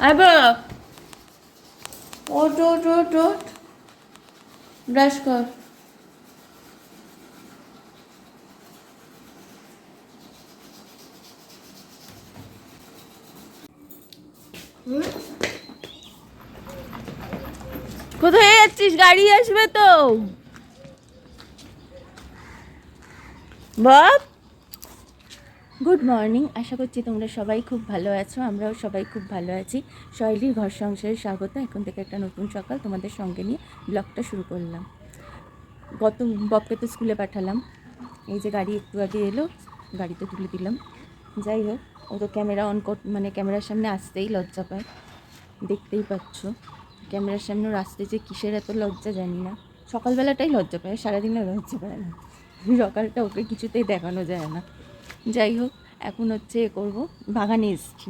আবার ওট ওট ওট ওট ব্রাশ কর। কোথায় যাচ্ছিস? গাড়ি আসবে তো বাপ। গুড মর্নিং, আশা করছি তোমরা সবাই খুব ভালো আছো। আমরাও সবাই খুব ভালো আছি। শৈলীর ঘর সংসারে স্বাগত। এখন থেকে একটা নতুন সকাল তোমাদের সঙ্গে নিয়ে ব্লগটা শুরু করলাম। বপকে তো স্কুলে পাঠালাম। এই যে গাড়ি একটু আগে এলো, গাড়িতে তুলে দিলাম। যাই হোক, ও তো ক্যামেরা মানে ক্যামেরার সামনে আসতেই লজ্জা পায়, দেখতেই পাচ্ছ। ক্যামেরার সামনে ওর আসতে যে কিসের এত লজ্জা জানি না। সকালবেলাটাই লজ্জা পায়, সারাদিনে লজ্জা পায় না। সকালটা ওকে কিছুতেই দেখানো যায় না। যাই হোক, এখন হচ্ছে করব, বাগানে এসেছি।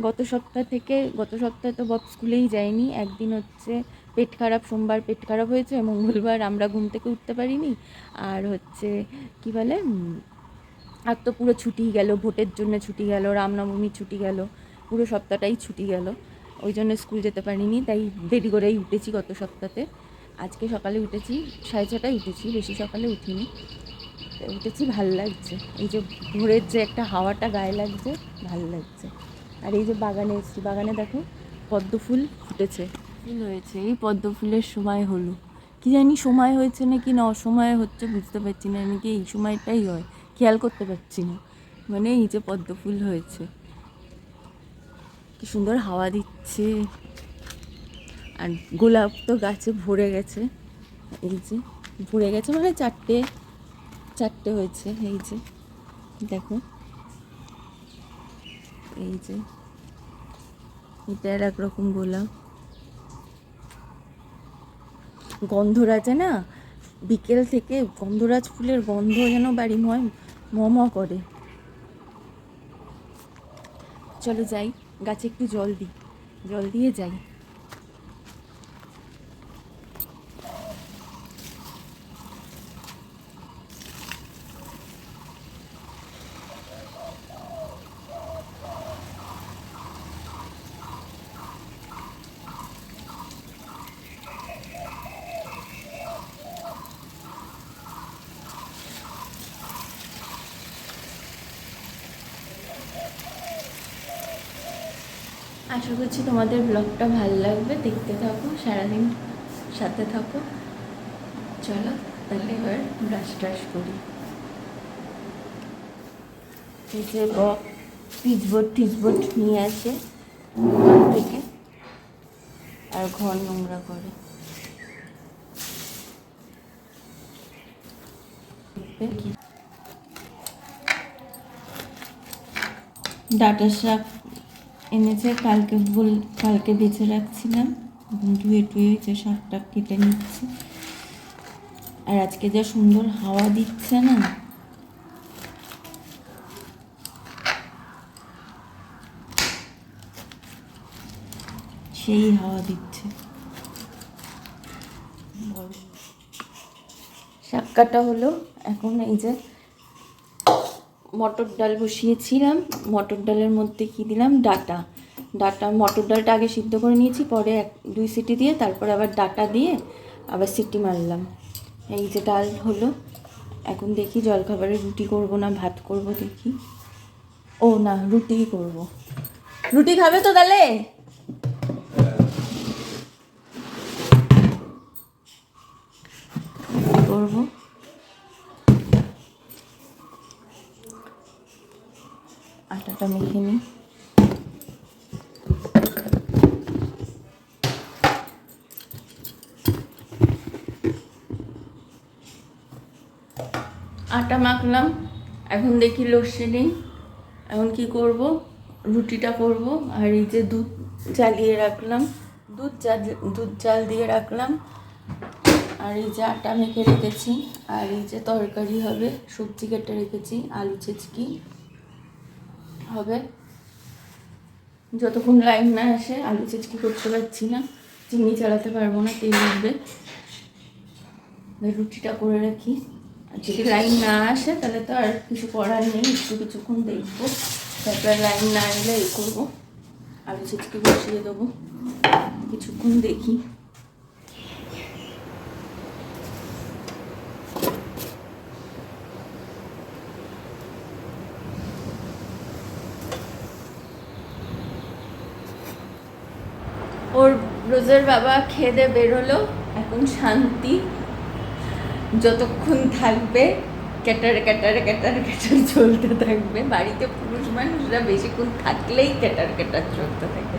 গত সপ্তাহে তো বব স্কুলেই যায়নি। একদিন হচ্ছে পেট খারাপ, সোমবার পেট খারাপ হয়েছে, মঙ্গলবার আমরা ঘুম থেকে উঠতে পারিনি। আর হচ্ছে কি বলে, আর তো পুরো ছুটি গেল, ভোটের জন্য ছুটি গেল, রামনবমী ছুটি গেল, পুরো সপ্তাহটাই ছুটি গেল। ওই জন্য স্কুল যেতে পারিনি, তাই দেরি করেই উঠেছি গত সপ্তাহে। আজকে সকালে উঠেছি, 6:30টায় উঠেছি, বেশি সকালে উঠিনি। উঠেছি, ভাল লাগছে। এই যে ভোরের যে একটা হাওয়াটা গায়ে লাগছে, ভাল লাগছে। আর এই যে বাগানে এসেছি, বাগানে দেখো পদ্ম ফুল ফুটেছে, ফুল হয়েছে। এই পদ্ম ফুলের সময় হলো, কি জানি সময় হয়েছে নাকি না অসময়ে হচ্ছে বুঝতে পারছি না। নাকি এই সময়টাই হয়, খেয়াল করতে পারছি না। মানে এই যে পদ্ম ফুল হয়েছে, কি সুন্দর হাওয়া দিচ্ছে। আর গোলাপ তো গাছে ভরে গেছে, এই যে ভরে গেছে, মানে চারটে হয়েছে। এই যে দেখো, এই যে এটা আর একরকম গোলাপ। গন্ধরাজে না, বিকেল থেকে গন্ধরাজ ফুলের গন্ধ যেন বাড়ি ম করে। চলো যাই, গাছে একটু জল দিই, জল দিয়ে যাই। আশা করছি তোমাদের ব্লগটা ভালো লাগবে, দেখতে থাকো, সারাদিন সাথে থাকো। চলো তাহলে এবার ব্রাশ ট্রাশ করি। এই যে পিচবোর্ড নিয়ে আসে দোকান থেকে, আর ঘর নোংরা করে। ডাঁটা শাক এনেছে, কালকে বেছে রাখছিলাম, ধুয়ে যে শাকটা কেটে নিচ্ছি। আর আজকে যা সুন্দর হাওয়া দিচ্ছে না, সেই হাওয়া দিচ্ছে। শাক কাটা হলো, এখন এই যে মটর ডাল বসিয়েছিলাম। মটর ডালের মধ্যে কি দিলাম, মটর ডালটা আগে সিদ্ধ করে নিয়েছি, পরে 2 সিটি দিয়ে তারপরে আবার ডাঁটা দিয়ে আবার সিটি মারলাম। এই যে ডাল হলো। এখন দেখি জলখাবারে রুটি করব না ভাত করব, দেখি। ও না, রুটিই করব। রুটি খাবে তো তাহলে? করব। আটাটা মেখে নিই। আটা মাখলাম, এখন দেখি লোডশেডিং। এখন কি করব, রুটিটা করব। আর এই যে দুধ জ্বালিয়ে রাখলাম, দুধ জাল দিয়ে রাখলাম। আর এই যে আটা মেখে রেখেছি। আর এই যে তরকারি হবে, সবজি কেটে রেখেছি, আলু ছেচকি হবে। যতক্ষণ লাইন না আসে আলু ছেচকি করতে পারছি না, চিনি চালাতে পারবো না, তেল উঠবে। রুটিটা করে রাখি। আর যদি লাইন না আসে তাহলে তো আর কিছু করার নেই, কিছুক্ষণ দেখবো, তারপর লাইন না এলে এই করবো। আলু ছিচকে বসিয়ে দেবো, কিছুক্ষণ দেখি। ওর রোজের বাবা খেয়ে বেরোলো, এখন শান্তি। যতক্ষণ থাকবে ক্যাটার ক্যাটার ক্যাটার ক্যাটার চলতে থাকবে। বাড়িতে পুরুষ মানুষরা বেশিক্ষণ থাকলেই ক্যাটার ক্যাটার চলতে থাকে।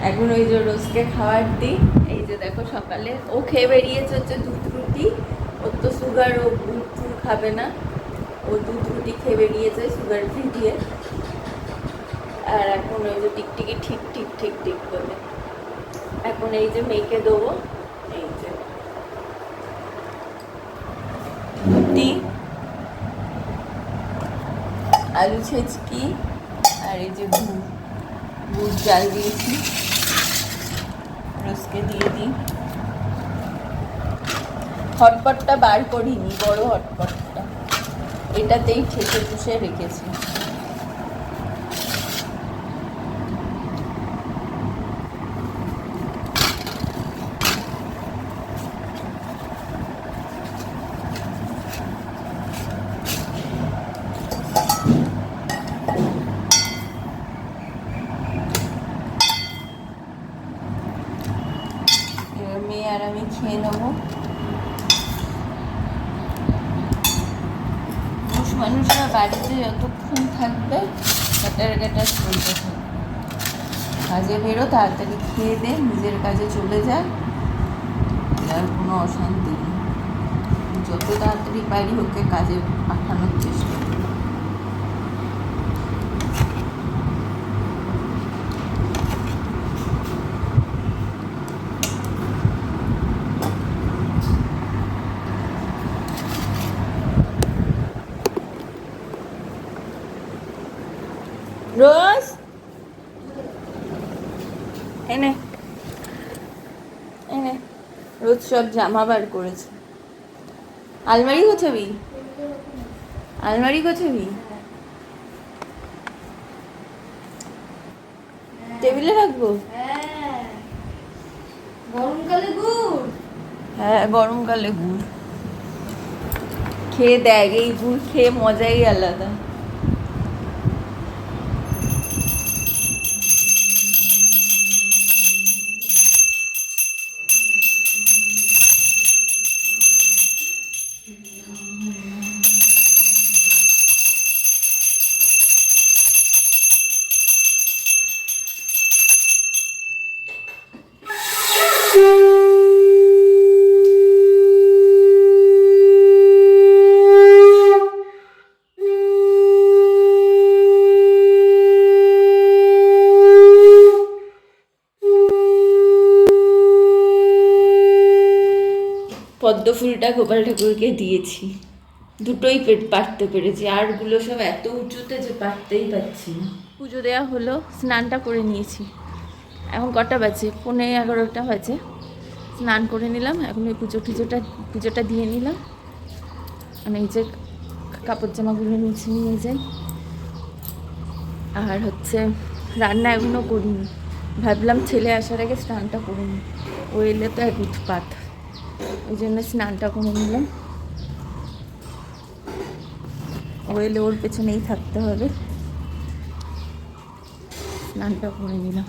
এখন ওই যে রোজকে খাবার দিই। এই যে দেখো সকালে ও খেয়ে বেরিয়েছে হচ্ছে দুধ রুটি। ওর তো সুগার, ও গুড় টুড় খাবে না, ও দুধ রুটি খেয়ে বেরিয়েছে সুগার ফ্রি দিয়ে। আর এখন ওই যে টিকটিকি ঠিক ঠিক ঠিক ঠিক বলে এখন এই যে মেখে দেবো। এই যে রুটি, আলু ছেচকি, আর এই যে গুড় জাল দিয়েছি, রোজকে দিয়ে দিই। হটপটটা বার করিনি, বড় হটপটটা, এটাতেই ঠেসে টুসে রেখেছি। মেয়ে আর আমি খেয়ে নেবো। পুরুষ মানুষরা বাড়িতে যতক্ষণ থাকবে ক্যাটার ক্যাটার চলতে থাকবে। কাজে বেরো, তাড়াতাড়ি খেয়ে দে, নিজের কাজে চলে যায়, আর কোনো অশান্তি নেই। যত তাড়াতাড়ি পারি ওকে কাজে পাঠানোর চেষ্টা করি। রোজ এনে এনে রোজ সব জামা বার করেছে। আলমারি গোছাবি, আলমারি গোছাবি, টেবিলে রাখবো। গরমকালে গুড়, হ্যাঁ গরমকালে গুড় খেয়ে দেখ, এই গুড় খেয়ে মজাই আলাদা। পদ্ম ফুলটা গোপাল ঠাকুরকে দিয়েছি, দুটোই পারতে পেরেছি, আরগুলো সব এত উঁচুতে যে পারতেই পারছি না। পুজো দেওয়া হলো, স্নানটা করে নিয়েছি। এখন কটা বাজে? 11:15 বাজে। স্নান করে নিলাম, এখন ওই পুজোটা দিয়ে নিলাম। আমি এই যে কাপড় জামাগুলো নিচে নিয়ে যাই। আর হচ্ছে রান্না এখনও করিনি, ভাবলাম ছেলে আসার আগে স্নানটা করে নিই, ও এলে তো এক উৎপাত, ওই জন্য স্নানটা করে নিলাম। ও এলে ওর পেছনেই থাকতে হবে, স্নানটা করে নিলাম।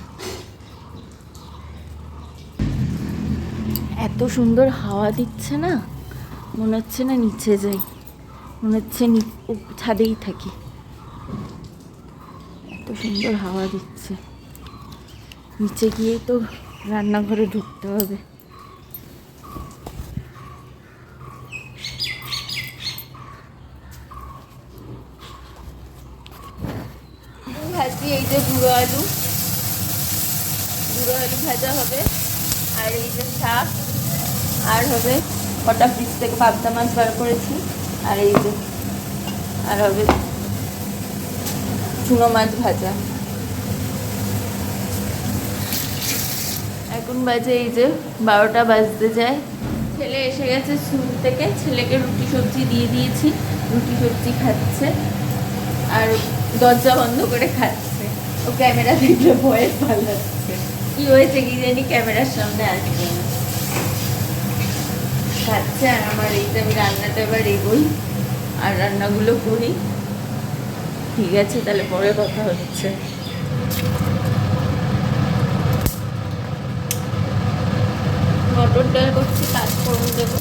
এত সুন্দর হাওয়া দিচ্ছে না, মনে হচ্ছে না নিচে যাই, মনে হচ্ছে ছাদেই থাকি, এত সুন্দর হাওয়া দিচ্ছে। নিচে গিয়েই তো রান্নাঘরে ঢুকতে হবে। ভাজি, এই যে গুঁড়ো আলু ভাজা হবে, আর এই যে শাক, আর হবে কটা ফ্রিজ থেকে পাবদা মাছ বার করেছি, আর এই যে আর হবে চুনো মাছ ভাজা। এখন বাজে এই যে 12টা বাজতে যায়। ছেলে এসে গেছে স্কুল থেকে, ছেলেকে রুটি সবজি দিয়ে দিয়েছি, রুটি সবজি খাচ্ছে আর দরজা বন্ধ করে খাচ্ছে। ও ক্যামেরা দেখলে ভয়ে পালাচ্ছে। কি হয়েছে কি জানি, ক্যামেরার সামনে আসবে না। খাচ্ছে আর আমার এইটা, আমি রান্নাটা এবার এগোই আর রান্নাগুলো করি। ঠিক আছে, তাহলে পরে কথা হচ্ছে। মটর ডাল করছি, পাঁচফোড়ন দেবো।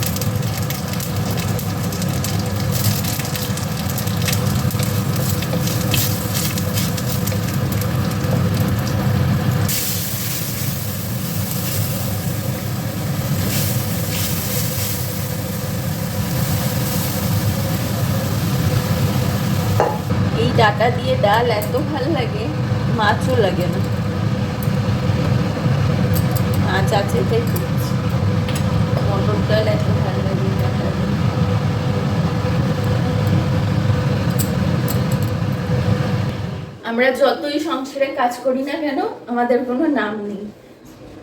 এই ডাটা দিয়ে ডাল এত ভাল লাগে, মাছও লাগে না। মাছ আছে তাই করছি। মটর ডাল এত ভাল লাগে ডাটা দিয়ে। আমরা যতই সংসারে কাজ করি না কেন, আমাদের কোনো নাম নেই।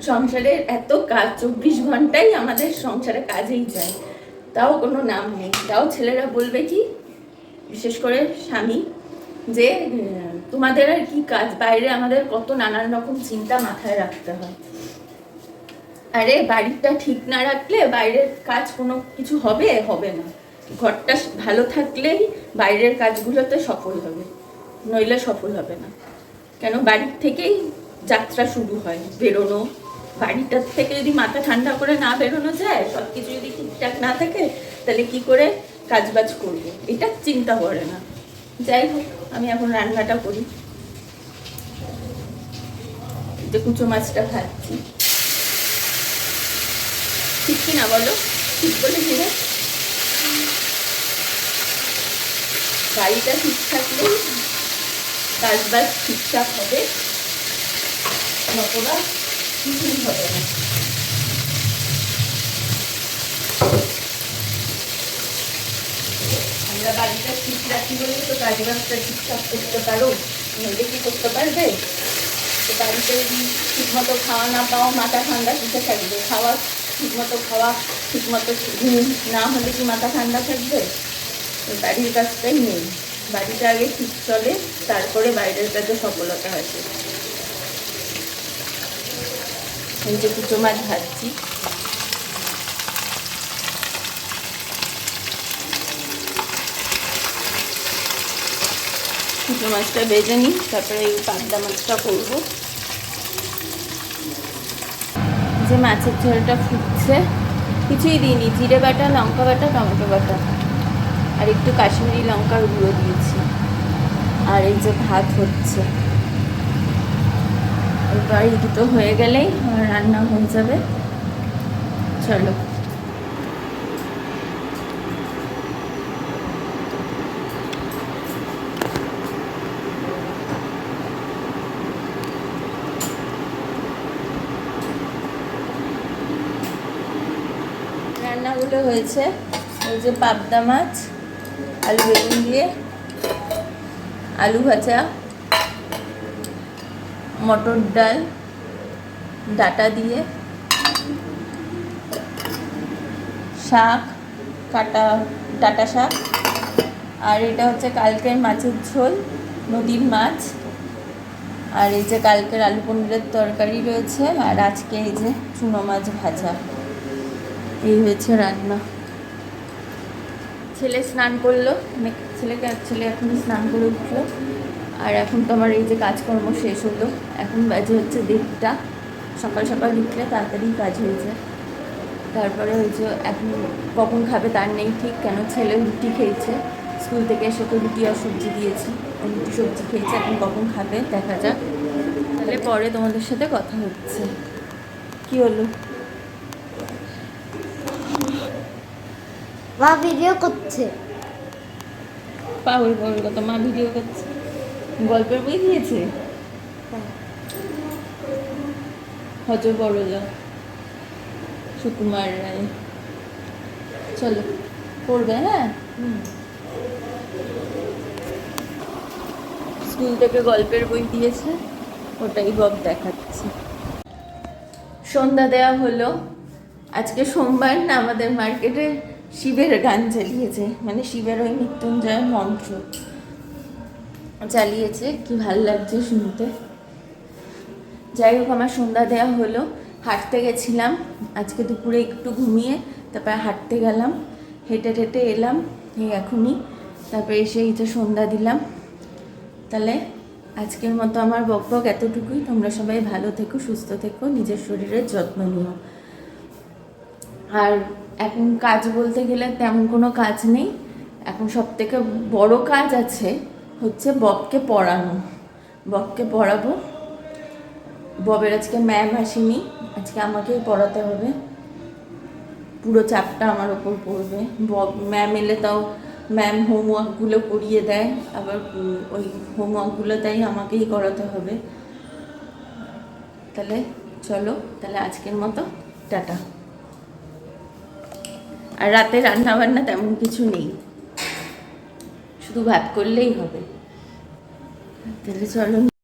সংসারের এত কাজ, 24 ঘন্টাই আমাদের সংসারে কাজেই যায়, তাও কোনো নাম নেই। তাও ছেলেরা বলবে কি, বিশেষ করে স্বামী, যে তোমাদের আর কি কাজ, বাইরে আমাদের কত নানান রকম চিন্তা মাথায় রাখতে হয়। আরে বাড়িটা ঠিক না রাখলে বাইরের কাজ কোনো কিছু হবে না। ঘরটা ভালো থাকলেই বাইরের কাজগুলোতে সফল হবে, নইলে সফল হবে না। কেন, বাড়ির থেকেই যাত্রা শুরু হয়, বেরোনো। বাড়িটার থেকে যদি মাথা ঠান্ডা করে না বেরোনো যায়, সব কিছু যদি ঠিকঠাক না থাকে, তাহলে কি করে কাজবাজ করবো, এটা চিন্তা করে না। যাই হোক, আমি এখন রান্নাটা করি। যে কুচো মাছটা ভাজছি, ঠিক কিনা বলো? ঠিক বলেছি না? বাড়িটা ঠিক থাকলেই কাজবাজ ঠিকঠাক হবে, নতুবা কিছুই হবে না। আমরা বাড়িটা ঠিক রাখি বলে তো কাজবাজটা ঠিকঠাক করতে পারো, নইলে কি করতে পারবে? তো বাড়িতে যদি ঠিকমতো খাওয়া না পাও, মাথা ঠান্ডা কিসে থাকবে? ঠিকমতো খাওয়া, ঠিকমতো ঘুম না হলে কি মাথা ঠান্ডা থাকবে? বাড়ির কাজটাই নেই। বাড়িটা আগে ঠিক চলে, তারপরে বাইরের কাজে সফলতা আসে। এই যে কুচো মাছ ভাজছি, কুচো মাছটা ভেজে নিই, তারপরে এই পাবদা মাছটা করবো। যে মাছের ঝোলটা ফুটছে, কিছুই দিইনি, জিরে বাটা, লঙ্কা বাটা, টমেটো বাটা আর একটু কাশ্মীরি লঙ্কার গুঁড়ো দিয়েছি। আর এই যে ভাত হচ্ছে, এবার এই দুটো হয়ে গেলেই আমার রান্না হয়ে যাবে। চলো। রান্নাগুলো হয়েছে, ওই যে পাবদা মাছ, আলু বেগুন দিয়ে, আলু ভাজা, মটর ডাল, ডাটা দিয়ে, শাক কাটা, ডাটা শাক, আর এটা হচ্ছে কালকের মাছের ঝোল, নদীর মাছ, আর এই যে কালকের আলু পনিরের তরকারি রয়েছে, আর আজকে এই যে চুনো মাছ ভাজা। এই হয়েছে রান্না। ছেলে স্নান করলো, ছেলে এখন স্নান করে উঠলো। আর এখন তো আমার এই যে কাজকর্ম শেষ হলো, এখন বাজে হচ্ছে 1:30। সকাল সকাল উঠলে তাড়াতাড়ি কাজ হয়ে যায়। তারপরে ওই যে এখন কখন খাবে তার নেই ঠিক, কেন ছেলে রুটি খেয়েছে, স্কুল থেকে এসে তো রুটি আর সবজি দিয়েছি, রুটি সবজি খেয়েছে, এখন কখন খাবে দেখা যাক। তাহলে পরে তোমাদের সাথে কথা হচ্ছে। কি হলো? মা ভিডিও করছে। পাগল কথা, মা ভিডিও করছে। গল্পের বই দিয়েছে, হজ বড়লা, সুকুমার রায়। চলো পড়বে। হ্যাঁ, স্কুল থেকে গল্পের বই দিয়েছে, ওটাই বব দেখাচ্ছে। সন্ধ্যা দেওয়া হলো। আজকে সোমবার না, আমাদের মার্কেটে শিবের গান চালিয়েছে, মানে শিবের ওই মৃত্যুঞ্জয় মন্ত্র চালিয়েছে, কি ভাল লাগছে শুনতে। যাই হোক, আমার সন্ধ্যা দেওয়া হলো। হাঁটতে গেছিলাম আজকে দুপুরে, একটু ঘুমিয়ে তারপরে হাঁটতে গেলাম, হেঁটে টেটে এলাম এই এখনই। তারপরে এসে এই যে সন্ধ্যা দিলাম। তাহলে আজকের মতো আমার বকবক এতটুকুই। তোমরা সবাই ভালো থেকো, সুস্থ থেকো, নিজের শরীরের যত্ন নিও। আর এখন কাজ বলতে গেলে তেমন কোনো কাজ নেই। এখন সবথেকে বড় কাজ আছে হচ্ছে ববকে পড়ানো। ববকে পড়াবো। ববের আজকে ম্যাম আসেনি, আজকে আমাকেই পড়াতে হবে। পুরো চাপটা আমার ওপর পড়বে। বব ম্যাম এলে তাও ম্যাম হোমওয়ার্কগুলো করিয়ে দেয়, আবার ওই হোমওয়ার্কগুলো তাই আমাকেই করাতে হবে। তাহলে চলো, তাহলে আজকের মতো টাটা। আর রাতে রান্না বান্না তেমন কিছু নেই, শুধু ভাত করলেই হবে। তাহলে চলো।